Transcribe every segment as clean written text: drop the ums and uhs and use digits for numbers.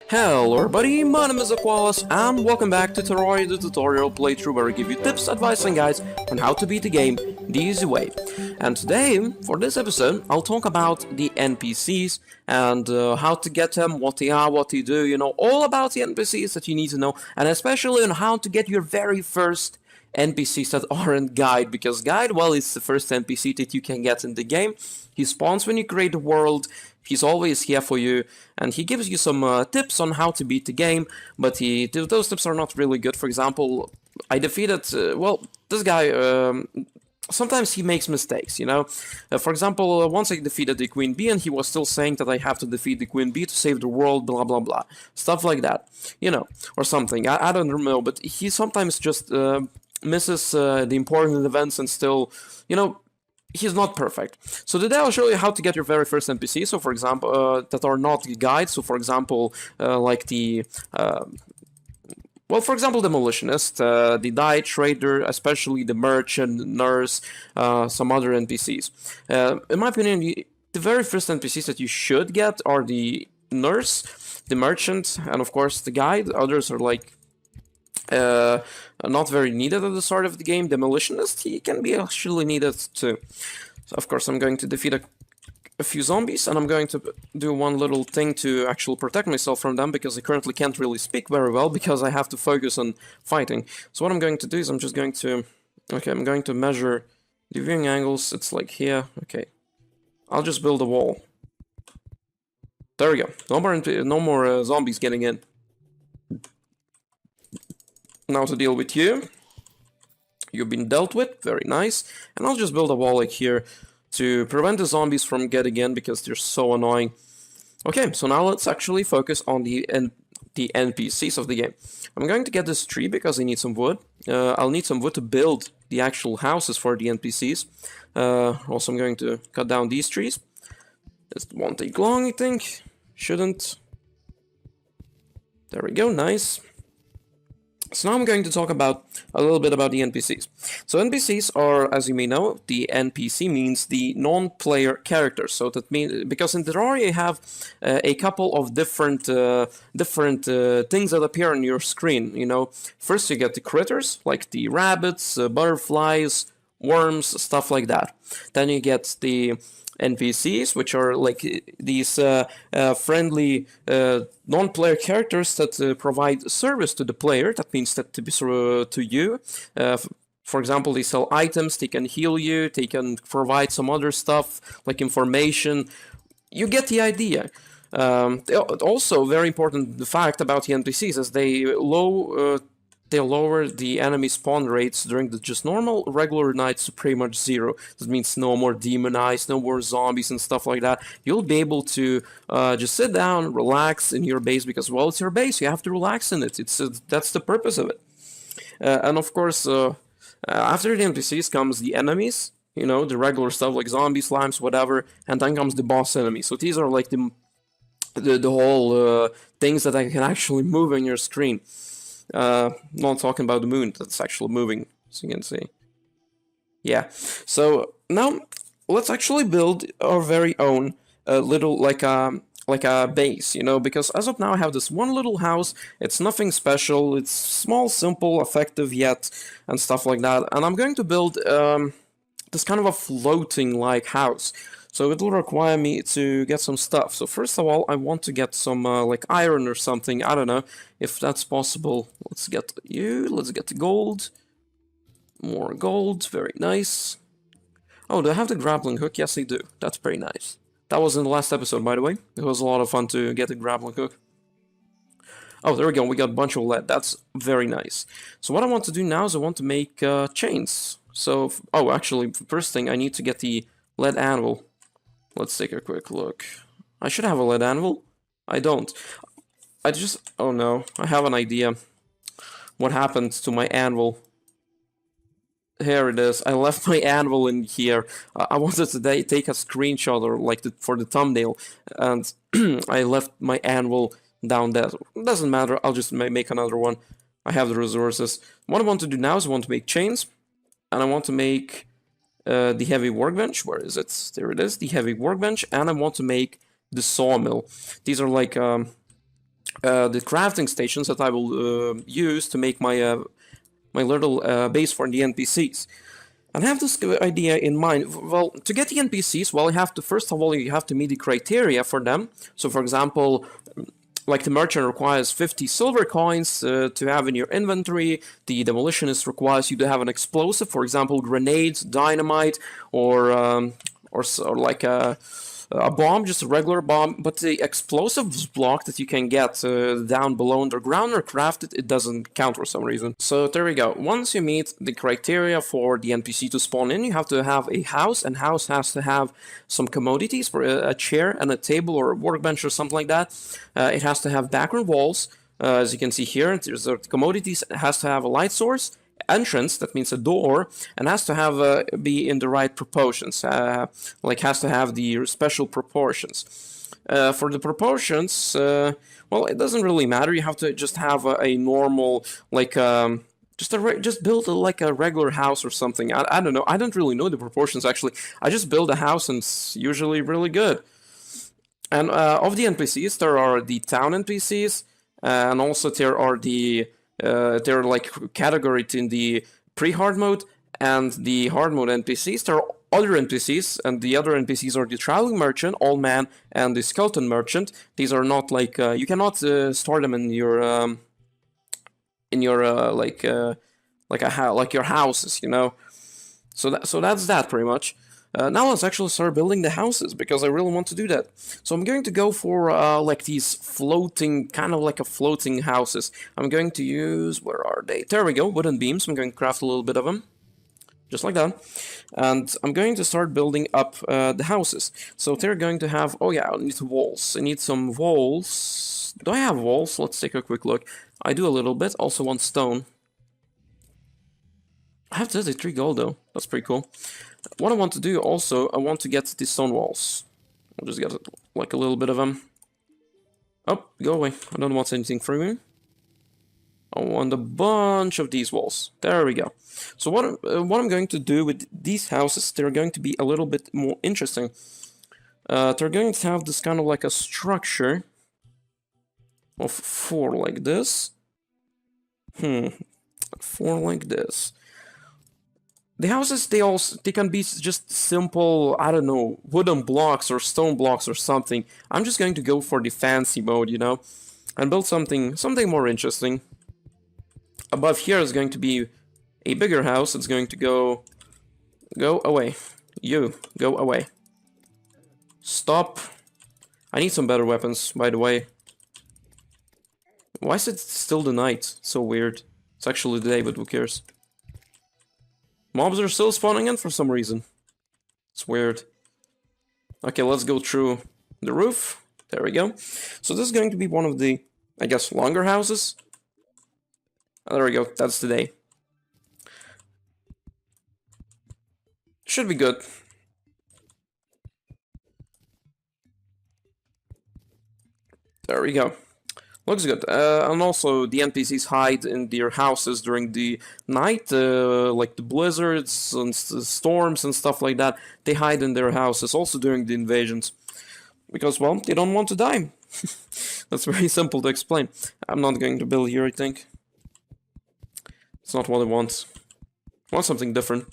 Hello everybody, my name is Aqualis, and welcome back to Terraria, the tutorial playthrough where I give you tips, advice and guides on how to beat the game the easy way. And today, for this episode, I'll talk about the NPCs and how to get them, what they are, what they do, all about the NPCs that you need to know, and especially on how to get your very first NPCs that aren't Guide, because Guide, well, is the first NPC that you can get in the game. He spawns when you create the world, he's always here for you, and he gives you some tips on how to beat the game, but those tips are not really good. For example, I defeated, this guy, sometimes he makes mistakes. For example, once I defeated the Queen Bee and he was still saying that I have to defeat the Queen Bee to save the world, blah blah blah. Stuff like that, or something. I don't know, but he sometimes just misses the important events and still, he's not perfect. So today I'll show you how to get your very first NPC. So for example, that are not guides. So for example, like for example, Demolitionist, the Dye Trader, especially the Merchant, Nurse, some other NPCs. In my opinion, the very first NPCs that you should get are the Nurse, the Merchant, and of course the Guide. Others are like not very needed at the start of the game. Demolitionist, he can be actually needed too. So of course I'm going to defeat a few zombies, and I'm going to do one little thing to actually protect myself from them, because I currently can't really speak very well because I have to focus on fighting. So what I'm going to do is I'm going to measure the viewing angles. It's like here. Okay, I'll just build a wall. There we go. No more zombies getting in. Now to deal with you. You've been dealt with, very nice. And I'll just build a wall like here to prevent the zombies from getting in because they're so annoying. Okay, so now let's actually focus on the NPCs of the game. I'm going to get this tree because I need some wood. I'll need some wood to build the actual houses for the NPCs. Also, I'm going to cut down these trees. This won't take long, I think. Shouldn't. There we go, nice. So now I'm going to talk about a little bit about the NPCs. So NPCs are, as you may know, the NPC means the non-player characters. So that means, because in Terraria you have a couple of different things that appear on your screen. First you get the critters like the rabbits, butterflies, worms, stuff like that. Then you get the NPCs, which are like these friendly non-player characters that provide service to the player. That means that to you. For example, they sell items, they can heal you, they can provide some other stuff like information. You get the idea. Also, very important the fact about the NPCs is they lower the enemy spawn rates during the just normal regular nights to pretty much zero. That means no more demon eyes, no more zombies and stuff like that. You'll be able to just sit down, relax in your base, because, well, it's your base. You have to relax in it. That's the purpose of it. And of course, after the NPCs comes the enemies, the regular stuff like zombies, slimes, whatever, and then comes the boss enemy. So these are like the whole things that I can actually move on your screen. Not talking about the moon, that's actually moving, as you can see. Yeah, so now let's actually build our very own little, like a base, because as of now I have this one little house. It's nothing special, it's small, simple, effective yet, and stuff like that. And I'm going to build this kind of a floating like house. So it will require me to get some stuff. So first of all, I want to get some like iron or something. I don't know if that's possible. Let's get you. Let's get the gold. More gold. Very nice. Oh, do I have the grappling hook? Yes, I do. That's pretty nice. That was in the last episode, by the way. It was a lot of fun to get the grappling hook. Oh, there we go. We got a bunch of lead. That's very nice. So what I want to do now is I want to make chains. So, actually, first thing, I need to get the lead anvil. Let's take a quick look. I should have a lead anvil. I don't. Oh no, I have an idea. What happened to my anvil? Here it is. I left my anvil in here. I wanted to take a screenshot or like for the thumbnail, and I left my anvil down there. It doesn't matter. I'll just make another one. I have the resources. What I want to do now is I want to make chains, and I want to make the heavy workbench. Where is it? There it is, the heavy workbench. And I want to make the sawmill. These are like the crafting stations that I will use to make my my little base for the NPCs. And I have this idea in mind. Well, to get the NPCs, well, you have to first of all you have to meet the criteria for them. So, for example, like the merchant requires 50 silver coins to have in your inventory. The demolitionist requires you to have an explosive, for example, grenades, dynamite, or like a bomb, just a regular bomb. But the explosives block that you can get down below underground or crafted, it doesn't count for some reason. So there we go. Once you meet the criteria for the NPC to spawn in, you have to have a house, and house has to have some commodities for a chair and a table or a workbench or something like that. It has to have background walls. As you can see here, there's the commodities. It has to have a light source, entrance, that means a door, and has to have be in the right proportions, like has to have the special proportions. For the proportions, well, it doesn't really matter. You have to just have a normal, like just build like a regular house or something. I don't know. I don't really know the proportions actually. I just build a house and it's usually really good. And of the NPCs, there are the town NPCs, and also there are they're like categorized in the pre-hard mode and the hard mode NPCs. There are other NPCs, and the other NPCs are the traveling merchant, old man, and the skeleton merchant. These are not like you cannot store them in your like your houses, you know. So that's that pretty much. Now let's actually start building the houses, because I really want to do that. So I'm going to go for like these floating, kind of like a floating houses. I'm going to use, where are they? There we go, wooden beams. I'm going to craft a little bit of them, just like that. And I'm going to start building up the houses. So they're going to have, oh yeah, I need walls. I need some walls. Do I have walls? Let's take a quick look. I do a little bit, also want stone. I have 33 gold though, that's pretty cool. What I want to do also, I want to get the stone walls. I'll just get like a little bit of them. Oh, go away. I don't want anything from you. I want a bunch of these walls. There we go. So what I'm going to do with these houses, they're going to be a little bit more interesting. They're going to have this kind of like a structure of 4 like this. 4 like this. The houses, they can be just simple, I don't know, wooden blocks or stone blocks or something. I'm just going to go for the fancy mode, you know, and build something more interesting. Above here is going to be a bigger house. It's going to go away. You, go away. Stop. I need some better weapons, by the way. Why is it still the night? So weird. It's actually the day, but who cares? Mobs are still spawning in for some reason. It's weird. Okay, let's go through the roof. There we go. So this is going to be one of the, I guess, longer houses. Oh, there we go. That's the day. Should be good. There we go. Looks good. And also, the NPCs hide in their houses during the night, like the blizzards and storms and stuff like that. They hide in their houses, also during the invasions. Because, well, they don't want to die. That's very simple to explain. I'm not going to build here, I think. It's not what I want. I want something different.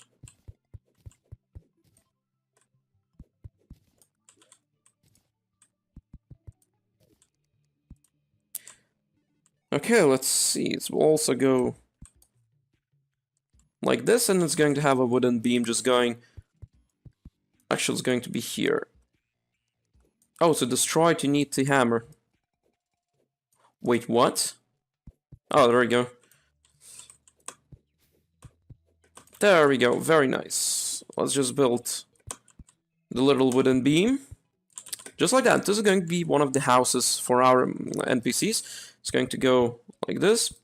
Okay, let's see. It will also go like this, and it's going to have a wooden beam just going. Actually, it's going to be here. Oh, to destroy it, you need the hammer. Wait, what? Oh, there we go. There we go. Very nice. Let's just build the little wooden beam. Just like that. This is going to be one of the houses for our NPCs. It's going to go like this.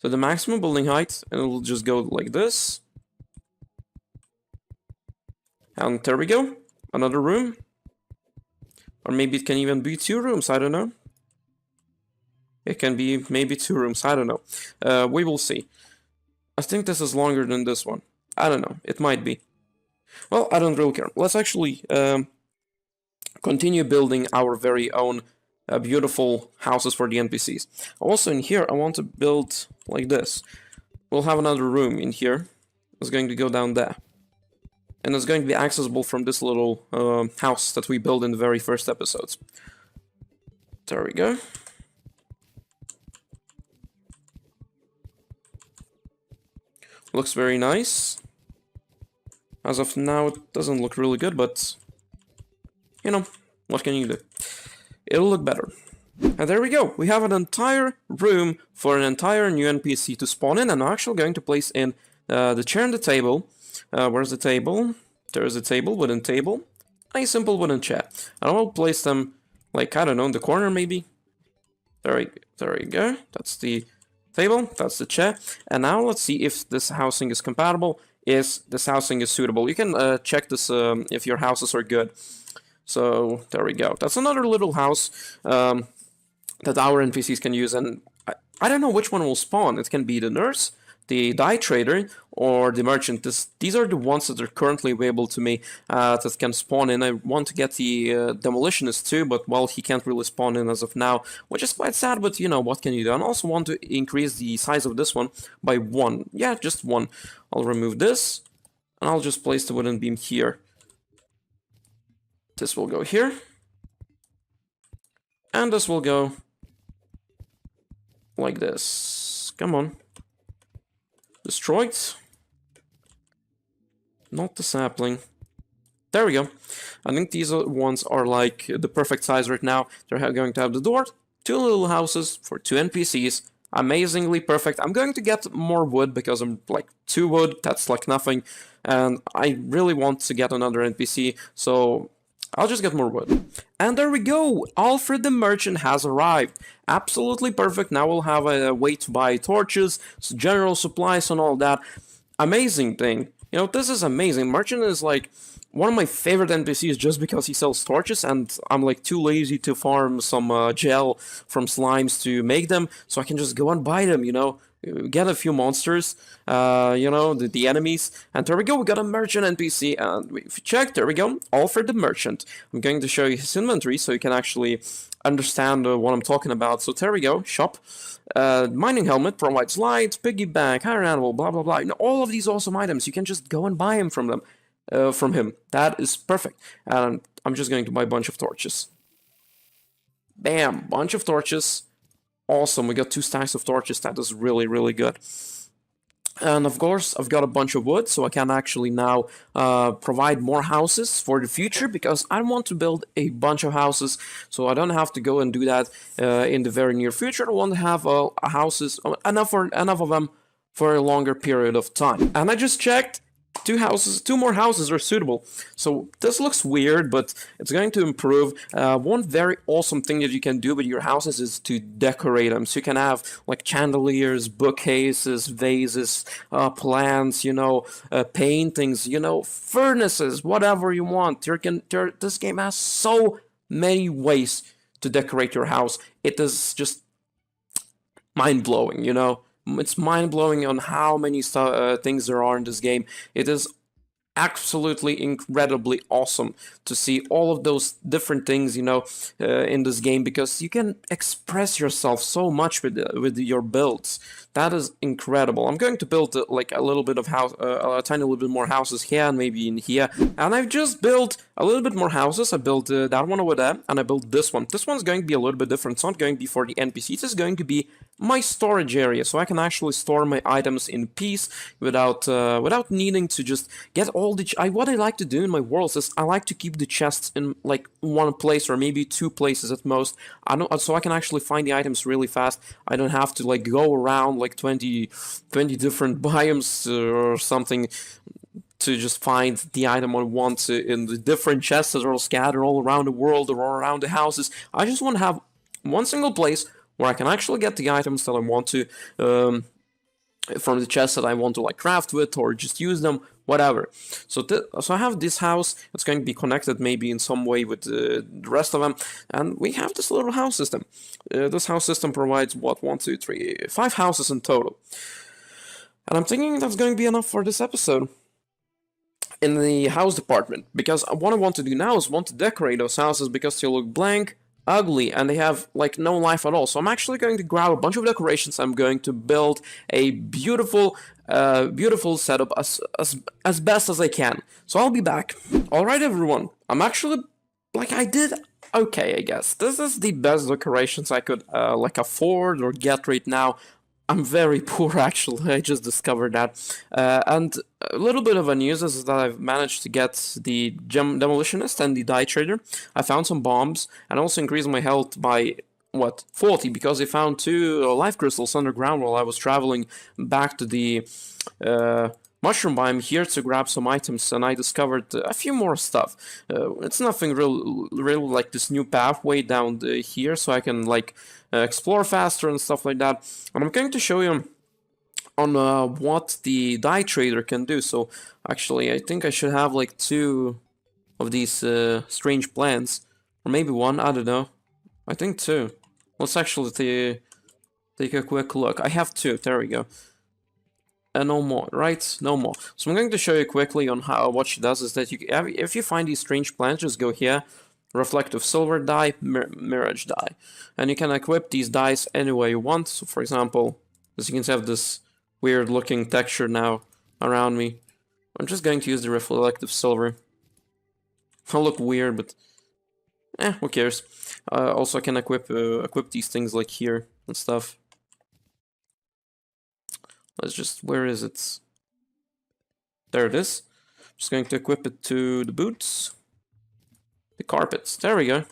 So the maximum building height, and it'll just go like this. And there we go. Another room. Or maybe it can even be 2 rooms, I don't know. It can be maybe 2 rooms, I don't know. We will see. I think this is longer than this one. I don't know, it might be. Well, I don't really care. Let's actually continue building our very own beautiful houses for the NPCs. Also in here, I want to build like this. We'll have another room in here. It's going to go down there. And it's going to be accessible from this little house that we built in the very first episodes. There we go. Looks very nice. As of now, it doesn't look really good, but you know, what can you do? It'll look better. And there we go. We have an entire room for an entire new NPC to spawn in, and I'm actually going to place in the chair and the table. Where's the table? There's a table, wooden table. A simple wooden chair. And I will place them, like, I don't know, in the corner maybe. There we go. That's the table, that's the chair. And now let's see if this housing is compatible, if this housing is suitable. You can check this if your houses are good. So there we go. That's another little house that our NPCs can use, and I don't know which one will spawn. It can be the nurse, the dye trader, or the merchant. These are the ones that are currently available to me that can spawn in. I want to get the Demolitionists too, but well, he can't really spawn in as of now, which is quite sad, but you know, what can you do? And I also want to increase the size of this one by 1. Yeah, just 1. I'll remove this, and I'll just place the wooden beam here. This will go here. And this will go like this. Come on. Destroyed. Not the sapling. There we go. I think these ones are like the perfect size right now. They're going to have the door, 2 little houses for 2 NPCs. Amazingly perfect. I'm going to get more wood because I'm like 2 wood. That's like nothing. And I really want to get another NPC. So I'll just get more wood. And there we go! Alfred the Merchant has arrived. Absolutely perfect. Now we'll have a way to buy torches, general supplies and all that. Amazing thing. You know, this is amazing. Merchant is like one of my favorite NPCs just because he sells torches, and I'm like too lazy to farm some gel from slimes to make them, so I can just go and buy them, you know. Get a few monsters, you know, the enemies, and there we go, we got a merchant NPC, and if you check, there we go, Alfred the Merchant. I'm going to show you his inventory so you can actually understand what I'm talking about. So there we go, shop, mining helmet, provides light, piggy bank, iron animal, blah blah blah, you know, all of these awesome items, you can just go and buy them from him. That is perfect, and I'm just going to buy a bunch of torches. Bam, bunch of torches. Awesome, we got 2 stacks of torches. That is really, really good. And of course, I've got a bunch of wood, so I can actually now provide more houses for the future, because I want to build a bunch of houses, so I don't have to go and do that in the very near future. I want to have houses, enough of them for a longer period of time. And I just checked. 2 more houses are suitable. So this looks weird, but it's going to improve. One very awesome thing that you can do with your houses is to decorate them. So you can have like chandeliers, bookcases, vases, plants, you know, paintings, you know, furnaces, whatever you want. This game has so many ways to decorate your house. It is just mind-blowing, you know. It's mind-blowing on how many things there are in this game. It is absolutely incredibly awesome to see all of those different things, you know, in this game, because you can express yourself so much with your builds. That is incredible. I'm going to build like a little bit of house, a tiny little bit more houses here and maybe in here. And I've just built a little bit more houses. I built that one over there, and I built this one. This one's going to be a little bit different. It's not going to be for the NPCs. It's going to be my storage area, so I can actually store my items in peace without needing to just get all the. What I like to do in my worlds is I like to keep the chests in like one place or maybe 2 places at most. So I can actually find the items really fast. I don't have to like go around like 20 different biomes or something to just find the item I want in the different chests that are scattered all around the world or all around the houses. I just want to have one single place where I can actually get the items that I want to from the chests that I want to like craft with or just use them, whatever. So I have this house. It's going to be connected maybe in some way with the rest of them, and we have this little house system. This house system provides what, 1, 2, 3, 5 houses in total, and I'm thinking that's going to be enough for this episode in the house department, because what I want to do now is want to decorate those houses because they look blank. ugly and they have like no life at all. So I'm actually going to grab a bunch of decorations. I'm going to build a beautiful beautiful setup as best as I can. So I'll be back. Alright everyone, I'm actually like I did okay, I guess. This is the best decorations I could like afford or get right now. I'm very poor actually, I just discovered that. And a little bit of a news is that I've managed to get the Demolitionist and the Die Trader. I found some bombs and also increased my health by, what, 40, because I found 2 life crystals underground while I was traveling back to the mushroom biome here to grab some items, and I discovered a few more stuff. It's nothing real like this new pathway down here, so I can like explore faster and stuff like that. And I'm going to show you on what the Die Trader can do. So actually, I think I should have like 2 of these strange plants, or maybe 1. I don't know. I think 2. Let's actually take a quick look. I have 2. There we go. No more, right? No more. So I'm going to show you quickly on how what she does is that if you find these strange plants, just go here, reflective silver dye, mirage dye, and you can equip these dyes any way you want. So for example, as you can see, I have this weird looking texture now around me. I'm just going to use the reflective silver. I'll look weird, but who cares? Also, I can equip these things like here and stuff. Let's just, where is it? There it is. Just going to equip it to the boots. The carpets, there we go.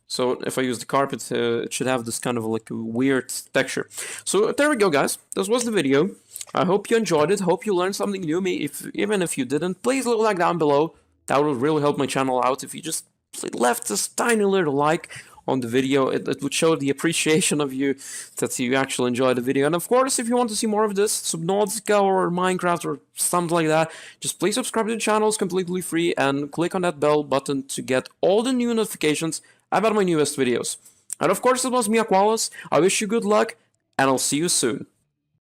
So if I use the carpet, it should have this kind of like a weird texture. So there we go, guys. This was the video. I hope you enjoyed it. Hope you learned something new. Even if you didn't, please leave a like down below. That would really help my channel out. If you just left this tiny little like on the video, it would show the appreciation of you that you actually enjoyed the video. And of course, if you want to see more of this, Subnautica or Minecraft or something like that, just please subscribe to the channel. It's completely free, and click on that bell button to get all the new notifications about my newest videos. And of course, it was me, Aqualis. I wish you good luck, and I'll see you soon.